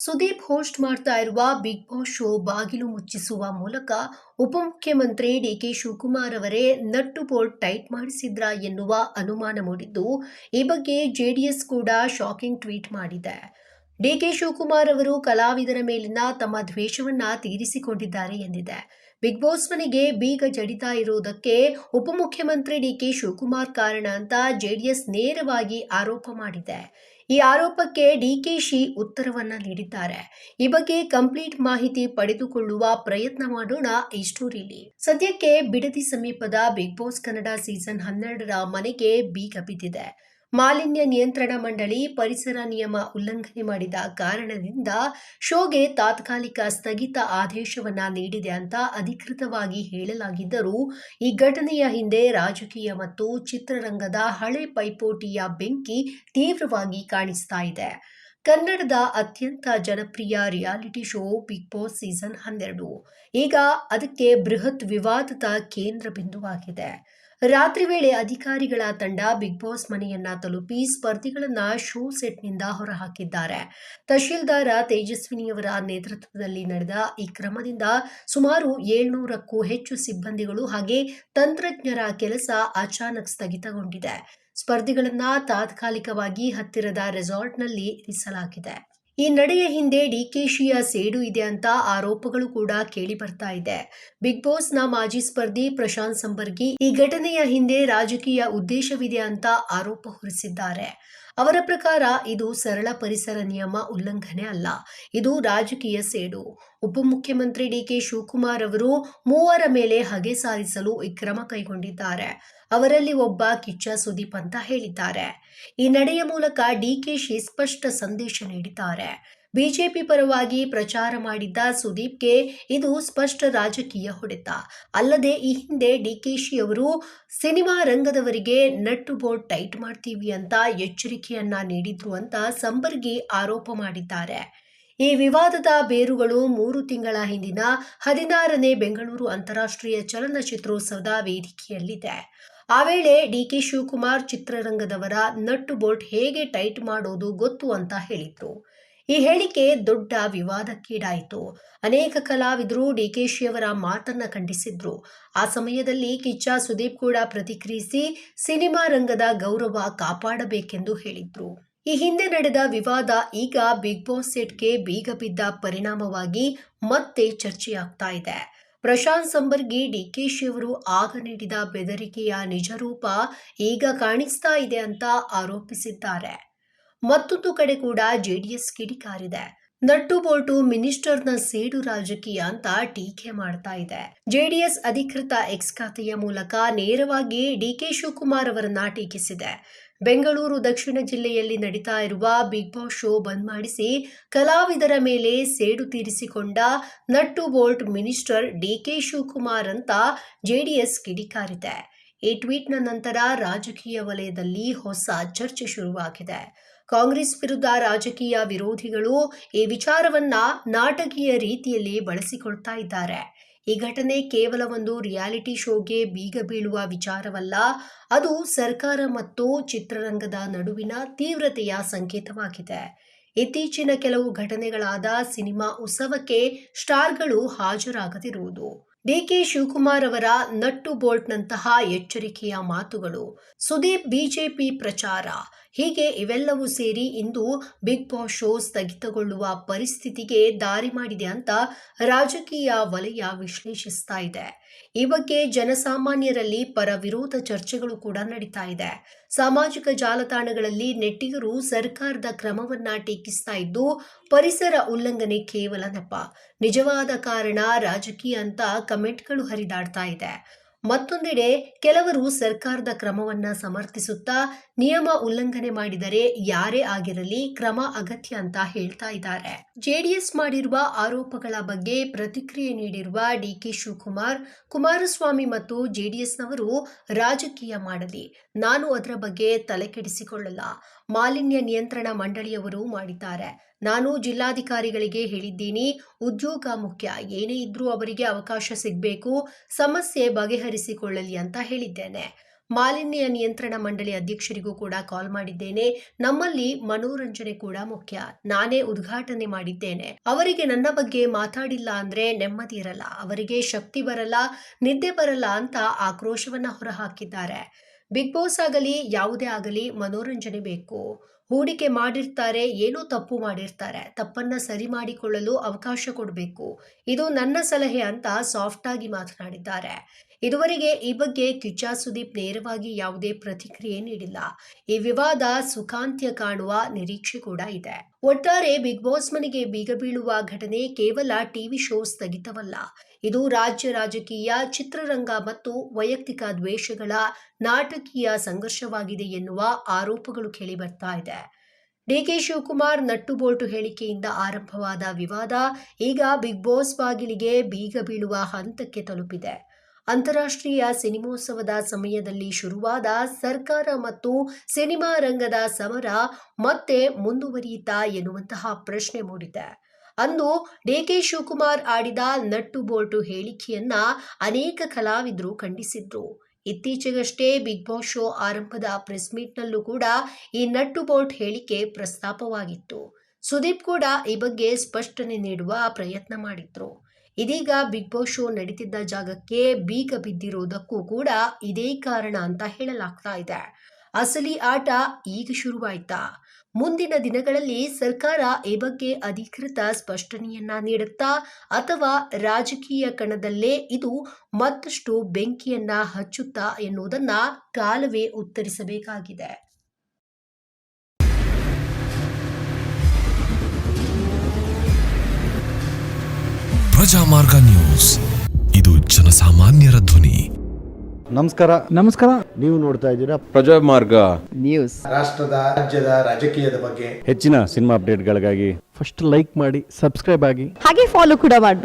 Sudeep host ಮಾಡ್ತಾ ಇರುವ big boss show ಬಾಗಿಲು ಮುಚ್ಚಿಸುವ ಮೂಲಕ ಉಪಮುಖ್ಯಮಂತ್ರಿ ಡಿಕೆ ಶಿವಕುಮಾರ್ ಅವರೇ ನಟ್ಟು ಬೋಲ್ಟ್ ಟೈಟ್ ಮಾಡಿಸಿದ್ರಾ ಎನ್ನುವ ಅನುಮಾನ ಮೂಡಿದ್ದು, ಈ ಬಗ್ಗೆ ಜೆಡಿಎಸ್ ಕೂಡ ಶಾಕಿಂಗ್ ಟ್ವೀಟ್ ಮಾಡಿದೆ. ಡಿಕೆ ಶಿವಕುಮಾರ್ ಅವರು ಕಲಾವಿದರ ಮೇಲಿನ ತಮ್ಮ ದ್ವೇಷವನ್ನ ತೀರಿಸಿಕೊಂಡಿದ್ದಾರೆ ಎಂದಿದೆ. ಬಿಗ್ ಬಾಸ್ ಮನೆಗೆ ಬೀಗ ಜಡಿತಾ ಇರುವುದಕ್ಕೆ ಉಪಮುಖ್ಯಮಂತ್ರಿ ಡಿಕೆ ಶಿವಕುಮಾರ್ ಕಾರಣ ಅಂತ ಜೆಡಿಎಸ್ ನೇರವಾಗಿ ಆರೋಪ ಮಾಡಿದೆ. ಈ ಆರೋಪಕ್ಕೆ ಡಿಕೆಶಿ ಉತ್ತರವನ್ನ ನೀಡಿದ್ದಾರೆ. ಈ ಬಗ್ಗೆ ಕಂಪ್ಲೀಟ್ ಮಾಹಿತಿ ಪಡೆದುಕೊಳ್ಳುವ ಪ್ರಯತ್ನ ಮಾಡೋಣ ಈ ಸ್ಟೋರಿಲಿ. ಸದ್ಯಕ್ಕೆ ಬಿಡದಿ ಸಮೀಪದ ಬಿಗ್ ಬಾಸ್ ಕನ್ನಡ ಸೀಸನ್ 12ರ ಮನೆಗೆ ಬೀಗ ಬಿದ್ದಿದೆ. ಮಾಲಿನ್ಯ ನಿಯಂತ್ರಣ ಮಂಡಳಿ ಪರಿಸರ ನಿಯಮ ಉಲ್ಲಂಘನೆ ಮಾಡಿದ ಕಾರಣದಿಂದ ಶೋಗೆ ತಾತ್ಕಾಲಿಕ ಸ್ಥಗಿತ ಆದೇಶವನ್ನ ನೀಡಿದೆ ಅಂತ ಅಧಿಕೃತವಾಗಿ ಹೇಳಲಾಗಿದ್ದರೂ, ಈ ಘಟನೆಯ ಹಿಂದೆ ರಾಜಕೀಯ ಮತ್ತು ಚಿತ್ರರಂಗದ ಹಳೆ ಪೈಪೋಟಿಯ ಬೆಂಕಿ ತೀವ್ರವಾಗಿ ಕಾಣಿಸ್ತಾ ಇದೆ. ಕನ್ನಡದ ಅತ್ಯಂತ ಜನಪ್ರಿಯ reality show Bigg Boss season 12 ಈಗ ಅದಕ್ಕೆ ಬೃಹತ್ ವಿವಾದದ ಕೇಂದ್ರ ಬಿಂದುವಾಗಿದೆ. ರಾತ್ರಿ ವೇಳೆ ಅಧಿಕಾರಿಗಳ ತಂಡ ಬಿಗ್ ಬಾಸ್ ಮನೆಯನ್ನ ತಲುಪಿ ಸ್ಪರ್ಧಿಗಳನ್ನ ಶೋ ಸೆಟ್ನಿಂದ ಹೊರಹಾಕಿದ್ದಾರೆ. ತಹಶೀಲ್ದಾರ ತೇಜಸ್ವಿನಿಯವರ ನೇತೃತ್ವದಲ್ಲಿ ನಡೆದ ಈ ಕ್ರಮದಿಂದ ಸುಮಾರು 700ಕ್ಕೂ ಹೆಚ್ಚು ಸಿಬ್ಬಂದಿಗಳು ಹಾಗೆ ತಂತ್ರಜ್ಞರ ಕೆಲಸ ಅಚಾನಕ್ ಸ್ಥಗಿತಗೊಂಡಿದೆ. ಸ್ಪರ್ಧಿಗಳನ್ನ ತಾತ್ಕಾಲಿಕವಾಗಿ ಹತ್ತಿರದ ರೆಸಾರ್ಟ್ನಲ್ಲಿ ಇರಿಸಲಾಗಿದೆ. ಈ ನಡೆಯ ಹಿಂದೆ ಡಿಕೆಶಿಯ ಸೇಡು ಇದೆ ಅಂತ ಆರೋಪಗಳು ಕೂಡ ಕೇಳಿ ಬರ್ತಾ ಇದೆ. ಬಿಗ್ ಬಾಸ್ನ ಮಾಜಿ ಸ್ಪರ್ಧಿ ಪ್ರಶಾಂತ್ ಸಂಬರ್ಗಿ ಈ ಘಟನೆಯ ಹಿಂದೆ ರಾಜಕೀಯ ಉದ್ದೇಶವಿದೆ ಅಂತ ಆರೋಪ ಹೊರಿಸಿದ್ದಾರೆ. ಅವರ ಪ್ರಕಾರ ಇದು ಸರಳ ಪರಿಸರ ನಿಯಮ ಉಲ್ಲಂಘನೆ ಅಲ್ಲ, ಇದು ರಾಜಕೀಯ ಸೇಡು. ಉಪಮುಖ್ಯಮಂತ್ರಿ ಡಿಕೆ ಶಿವಕುಮಾರ್ ಅವರು ಮೂವರ ಮೇಲೆ ಹಗೆ ಸಾಧಿಸಲು ಈ ಕ್ರಮ ಕೈಗೊಂಡಿದ್ದಾರೆ. ಅವರಲ್ಲಿ ಒಬ್ಬ ಕಿಚ್ಚ ಸುದೀಪ್ ಅಂತ ಹೇಳಿದ್ದಾರೆ. ಈ ನಡೆಯ ಮೂಲಕ ಡಿಕೆಶಿ ಸ್ಪಷ್ಟ ಸಂದೇಶ ನೀಡಿದ್ದಾರೆ. ಬಿಜೆಪಿ ಪರವಾಗಿ ಪ್ರಚಾರ ಮಾಡಿದ್ದ ಸುದೀಪ್ಗೆ ಇದು ಸ್ಪಷ್ಟ ರಾಜಕೀಯ ಹೊಡೆತ. ಅಲ್ಲದೆ ಈ ಹಿಂದೆ ಡಿಕೆಶಿ ಅವರು ಸಿನಿಮಾ ರಂಗದವರಿಗೆ ನಟ್ಟು ಬೋಲ್ಟ್ ಟೈಟ್ ಮಾಡ್ತೀವಿ ಅಂತ ಎಚ್ಚರಿಕೆಯನ್ನ ನೀಡಿದ್ರು ಅಂತ ಸಂಬರ್ಗಿ ಆರೋಪ ಮಾಡಿದ್ದಾರೆ. ಈ ವಿವಾದದ ಬೇರುಗಳು 3 ತಿಂಗಳ ಹಿಂದಿನ 16ನೇ ಬೆಂಗಳೂರು ಅಂತಾರಾಷ್ಟ್ರೀಯ ಚಲನಚಿತ್ರೋತ್ಸವದ ವೇದಿಕೆಯಲ್ಲಿದೆ. ಆ ವೇಳೆ ಡಿಕೆ ಶಿವಕುಮಾರ್ ಚಿತ್ರರಂಗದವರ ನಟ್ಟು ಬೋಲ್ಟ್ ಹೇಗೆ ಟೈಟ್ ಮಾಡೋದು ಗೊತ್ತು ಅಂತ ಹೇಳಿದ್ರು. ಈ ಹೇಳಿಕೆ ದೊಡ್ಡ ವಿವಾದಕ್ಕೀಡಾಯಿತು. ಅನೇಕ ಕಲಾವಿದರು ಡಿಕೆಶಿಯವರ ಮಾತನ್ನ ಖಂಡಿಸಿದ್ರು. ಆ ಸಮಯದಲ್ಲಿ ಕಿಚ್ಚ ಸುದೀಪ್ ಕೂಡ ಪ್ರತಿಕ್ರಿಯಿಸಿ ಸಿನಿಮಾ ರಂಗದ ಗೌರವ ಕಾಪಾಡಬೇಕೆಂದು ಹೇಳಿದ್ರು. ಈ ಹಿಂದೆ ನಡೆದ ವಿವಾದ ಈಗ ಬಿಗ್ ಬಾಸ್ ಸೆಟ್ಗೆ ಬೀಗ ಬಿದ್ದ ಪರಿಣಾಮವಾಗಿ ಮತ್ತೆ ಚರ್ಚೆಯಾಗ್ತಾ ಇದೆ. ಪ್ರಶಾಂತ್ ಸಂಬರ್ಗಿ ಡಿಕೆಶಿಯವರು ಆಗ ನೀಡಿದ ಬೆದರಿಕೆಯ ನಿಜರೂಪ ಈಗ ಕಾಣಿಸ್ತಾ ಇದೆ ಅಂತ ಆರೋಪಿಸಿದ್ದಾರೆ. ಮತ್ತೊಂದು ಕಡೆ ಕೂಡ ಜೆಡಿಎಸ್ ಕಿಡಿಕಾರಿದೆ. ನಟ್ಟು ಬೋಲ್ಟು ಮಿನಿಸ್ಟರ್ನ ಸೇಡು ರಾಜಕೀಯ ಅಂತ ಟೀಕೆ ಮಾಡ್ತಾ ಇದೆ. ಜೆಡಿಎಸ್ ಅಧಿಕೃತ ಎಕ್ಸ್ ಖಾತೆಯ ಮೂಲಕ ನೇರವಾಗಿ ಡಿಕೆ ಶಿವಕುಮಾರ್ ಅವರನ್ನ ಟೀಕಿಸಿದೆ. ಬೆಂಗಳೂರು ದಕ್ಷಿಣ ಜಿಲ್ಲೆಯಲ್ಲಿ ನಡೀತಾ ಇರುವ ಬಿಗ್ ಬಾಸ್ ಶೋ ಬಂದ್ ಮಾಡಿಸಿ ಕಲಾವಿದರ ಮೇಲೆ ಸೇಡು ತೀರಿಸಿಕೊಂಡ nut bolt minister DK Shivakumar ಅಂತ ಜೆಡಿಎಸ್ ಕಿಡಿಕಾರಿದೆ. ಈ ಟ್ವೀಟ್ನ ನಂತರ ರಾಜಕೀಯ ವಲಯದಲ್ಲಿ ಹೊಸ ಚರ್ಚೆ ಶುರುವಾಗಿದೆ. ಕಾಂಗ್ರೆಸ್ ವಿರುದ್ಧ ರಾಜಕೀಯ ವಿರೋಧಿಗಳು ಈ ವಿಚಾರವನ್ನ ನಾಟಕೀಯ ರೀತಿಯಲ್ಲಿ ಬಳಸಿಕೊಳ್ತಾ ಇದ್ದಾರೆ. ಈ ಘಟನೆ ಕೇವಲ ಒಂದು ರಿಯಾಲಿಟಿ ಶೋಗೆ ಬೀಗ ಬೀಳುವ ವಿಚಾರವಲ್ಲ, ಅದು ಸರ್ಕಾರ ಮತ್ತು ಚಿತ್ರರಂಗದ ನಡುವಿನ ತೀವ್ರತೆಯ ಸಂಕೇತವಾಗಿದೆ. ಇತ್ತೀಚಿನ ಕೆಲವು ಘಟನೆಗಳಾದ ಸಿನಿಮಾ ಉತ್ಸವಕ್ಕೆ ಸ್ಟಾರ್ಗಳು ಹಾಜರಾಗದಿರುವುದು, ಡಿಕೆ ಶಿವಕುಮಾರ್ ಅವರ ನಟ್ಟು ಬೋಲ್ಟ್ನಂತಹ ಎಚ್ಚರಿಕೆಯ ಮಾತುಗಳು, ಸುದೀಪ್ ಬಿಜೆಪಿ ಪ್ರಚಾರ, ಹೀಗೆ ಇವೆಲ್ಲವೂ ಸೇರಿ ಇಂದು ಬಿಗ್ ಬಾಸ್ ಶೋ ಸ್ಥಗಿತಗೊಳ್ಳುವ ಪರಿಸ್ಥಿತಿಗೆ ದಾರಿ ಮಾಡಿದೆ ಅಂತ ರಾಜಕೀಯ ವಲಯ ವಿಶ್ಲೇಷಿಸ್ತಾ ಇದೆ. ಈ ಬಗ್ಗೆ ಜನಸಾಮಾನ್ಯರಲ್ಲಿ ಪರ ವಿರೋಧ ಚರ್ಚೆಗಳು ಕೂಡ ನಡೀತಾ ಇದೆ. ಸಾಮಾಜಿಕ ಜಾಲತಾಣಗಳಲ್ಲಿ ನೆಟ್ಟಿಗರು ಸರ್ಕಾರದ ಕ್ರಮವನ್ನ ಟೀಕಿಸ್ತಾ ಇದ್ದು, ಪರಿಸರ ಉಲ್ಲಂಘನೆ ಕೇವಲ ನೆಪ, ನಿಜವಾದ ಕಾರಣ ರಾಜಕೀಯ ಅಂತ ಕಮೆಂಟ್ಗಳು ಹರಿದಾಡ್ತಾ ಇದೆ. ಮತ್ತೊಂದೆಡೆ ಕೆಲವರು ಸರ್ಕಾರದ ಕ್ರಮವನ್ನ ಸಮರ್ಥಿಸುತ್ತಾ ನಿಯಮ ಉಲ್ಲಂಘನೆ ಮಾಡಿದರೆ ಯಾರೇ ಆಗಿರಲಿ ಕ್ರಮ ಅಗತ್ಯ ಅಂತ ಹೇಳ್ತಾ ಇದ್ದಾರೆ. ಜೆಡಿಎಸ್ ಮಾಡಿರುವ ಆರೋಪಗಳ ಬಗ್ಗೆ ಪ್ರತಿಕ್ರಿಯೆ ನೀಡಿರುವ ಡಿಕೆ ಶಿವಕುಮಾರ್, ಕುಮಾರಸ್ವಾಮಿ ಮತ್ತು ಜೆಡಿಎಸ್ನವರು ರಾಜಕೀಯ ಮಾಡಲಿ, ನಾನು ಅದರ ಬಗ್ಗೆ ತಲೆಕೆಡಿಸಿಕೊಳ್ಳಲ್ಲ. ಮಾಲಿನ್ಯ ನಿಯಂತ್ರಣ ಮಂಡಳಿಯವರು ಮಾಡಿದ್ದಾರೆ. ನಾನು ಜಿಲ್ಲಾಧಿಕಾರಿಗಳಿಗೆ ಹೇಳಿದ್ದೀನಿ, ಉದ್ಯೋಗ ಮುಖ್ಯ, ಏನೇ ಇದ್ರೂ ಅವರಿಗೆ ಅವಕಾಶ ಸಿಗಬೇಕು, ಸಮಸ್ಯೆ ಬಗೆಹರಿಸಿಕೊಳ್ಳಲಿ ಅಂತ ಹೇಳಿದ್ದೇನೆ. ಮಾಲಿನ್ಯ ನಿಯಂತ್ರಣ ಮಂಡಳಿ ಅಧ್ಯಕ್ಷರಿಗೂ ಕೂಡ ಕಾಲ್ ಮಾಡಿದ್ದೇನೆ. ನಮ್ಮಲ್ಲಿ ಮನೋರಂಜನೆ ಕೂಡ ಮುಖ್ಯ. ನಾನೇ ಉದ್ಘಾಟನೆ ಮಾಡಿದ್ದೇನೆ. ಅವರಿಗೆ ನನ್ನ ಬಗ್ಗೆ ಮಾತಾಡಿಲ್ಲ ಅಂದ್ರೆ ನೆಮ್ಮದಿ ಇರಲ್ಲ, ಅವರಿಗೆ ಶಕ್ತಿ ಬರಲ್ಲ, ನಿದ್ದೆ ಬರಲ್ಲ ಅಂತ ಆಕ್ರೋಶವನ್ನ ಹೊರಹಾಕಿದ್ದಾರೆ. ಬಿಗ್ ಬಾಸ್ ಆಗಲಿ ಯಾವುದೇ ಆಗಲಿ ಮನೋರಂಜನೆ ಬೇಕು. ಹೂಡಿಕೆ ಮಾಡಿರ್ತಾರೆ, ಏನೋ ತಪ್ಪು ಮಾಡಿರ್ತಾರೆ, ತಪ್ಪನ್ನ ಸರಿ ಮಾಡಿಕೊಳ್ಳಲು ಅವಕಾಶ ಕೊಡಬೇಕು. ಇದು ನನ್ನ ಸಲಹೆ ಅಂತ ಸಾಫ್ಟ್ ಆಗಿ ಮಾತನಾಡಿದ್ದಾರೆ. ಇದುವರೆಗೆ ಈ ಬಗ್ಗೆ ಕಿಚ್ಚ ಸುದೀಪ್ ನೇರವಾಗಿ ಯಾವುದೇ ಪ್ರತಿಕ್ರಿಯೆ ನೀಡಿಲ್ಲ. ಈ ವಿವಾದ ಸುಖಾಂತ್ಯ ಕಾಣುವ ನಿರೀಕ್ಷೆ ಕೂಡ ಇದೆ. ಒಟ್ಟಾರೆ ಬಿಗ್ ಬಾಸ್ ಮನೆಗೆ ಬೀಗ ಬೀಳುವ ಘಟನೆ ಕೇವಲ ಟಿವಿ ಶೋ ಸ್ಥಗಿತವಲ್ಲ. ಇದು ರಾಜ್ಯ ರಾಜಕೀಯ, ಚಿತ್ರರಂಗ ಮತ್ತು ವೈಯಕ್ತಿಕ ದ್ವೇಷಗಳ ನಾಟಕೀಯ ಸಂಘರ್ಷವಾಗಿದೆ ಎನ್ನುವ ಆರೋಪಗಳು ಕೇಳಿಬರ್ತಾ ಇದೆ. ಡಿಕೆ ಶಿವಕುಮಾರ್ ನಟ್ಟು ಬೋಲ್ಟು ಹೇಳಿಕೆಯಿಂದ ಆರಂಭವಾದ ವಿವಾದ ಈಗ ಬಿಗ್ ಬಾಸ್ ಬಾಗಿಲಿಗೆ ಬೀಗ ಬೀಳುವ ಹಂತಕ್ಕೆ ತಲುಪಿದೆ. ಅಂತಾರಾಷ್ಟ್ರೀಯ ಸಿನಿಮೋತ್ಸವದ ಸಮಯದಲ್ಲಿ ಶುರುವಾದ ಸರ್ಕಾರ ಮತ್ತು ಸಿನಿಮಾ ರಂಗದ ಸಮರ ಮತ್ತೆ ಮುಂದುವರಿಯಿತಾ ಎನ್ನುವಂತಹ ಪ್ರಶ್ನೆ ಮೂಡಿದೆ. ಅಂದು ಡಿಕೆ ಶಿವಕುಮಾರ್ ಆಡಿದ ನಟ್ಟು ಬೋಲ್ಟು ಹೇಳಿಕೆಯನ್ನ ಅನೇಕ ಕಲಾವಿದರು ಖಂಡಿಸಿದ್ರು. ಇತ್ತೀಚೆಗಷ್ಟೇ ಬಿಗ್ ಬಾಸ್ ಶೋ ಆರಂಭದ ಪ್ರೆಸ್ ಮೀಟ್ನಲ್ಲೂ ಕೂಡ ಈ ನಟ್ಟು ಬೋಲ್ಟ್ ಹೇಳಿಕೆ ಪ್ರಸ್ತಾಪವಾಗಿತ್ತು. ಸುದೀಪ್ ಕೂಡ ಈ ಬಗ್ಗೆ ಸ್ಪಷ್ಟನೆ ನೀಡುವ ಪ್ರಯತ್ನ ಮಾಡಿದ್ರು. ಇದೀಗ ಬಿಗ್ ಬಾಸ್ ಶೋ ನಡೀತಿದ್ದ ಜಾಗಕ್ಕೆ ಬೀಗ ಬಿದ್ದಿರೋದಕ್ಕೂ ಕೂಡ ಇದೇ ಕಾರಣ ಅಂತ ಹೇಳಲಾಗ್ತಾ ಇದೆ. ಅಸಲಿ ಆಟ ಈಗ ಶುರುವಾಯ್ತಾ? ಮುಂದಿನ ದಿನಗಳಲ್ಲಿ ಸರ್ಕಾರ ಈ ಬಗ್ಗೆ ಅಧಿಕೃತ ಸ್ಪಷ್ಟನೆಯನ್ನ ನೀಡುತ್ತಾ ಅಥವಾ ರಾಜಕೀಯ ಕಣದಲ್ಲೇ ಇದು ಮತ್ತಷ್ಟು ಬೆಂಕಿಯನ್ನ ಹಚ್ಚುತ್ತಾ ಎನ್ನುವುದನ್ನ ಕಾಲವೇ ಉತ್ತರಿಸಬೇಕಾಗಿದೆ. ಪ್ರಜಾಮಾರ್ಗ ನ್ಯೂಸ್, ಇದು ಜನಸಾಮಾನ್ಯರ ಧ್ವನಿ. ನಮಸ್ಕಾರ. ನೀವು ನೋಡ್ತಾ ಇದ್ದೀರಾ ಪ್ರಜಾಮಾರ್ಗ ನ್ಯೂಸ್. ರಾಷ್ಟ್ರದ ರಾಜ್ಯದ ರಾಜಕೀಯದ ಬಗ್ಗೆ ಹೆಚ್ಚಿನ ಸಿನಿಮಾ ಅಪ್ಡೇಟ್ಗಳಿಗಾಗಿ ಫಸ್ಟ್ ಲೈಕ್ ಮಾಡಿ, ಸಬ್ಸ್ಕ್ರೈಬ್ ಆಗಿ, ಹಾಗೆ ಫಾಲೋ ಕೂಡ ಮಾಡಬೇಕು.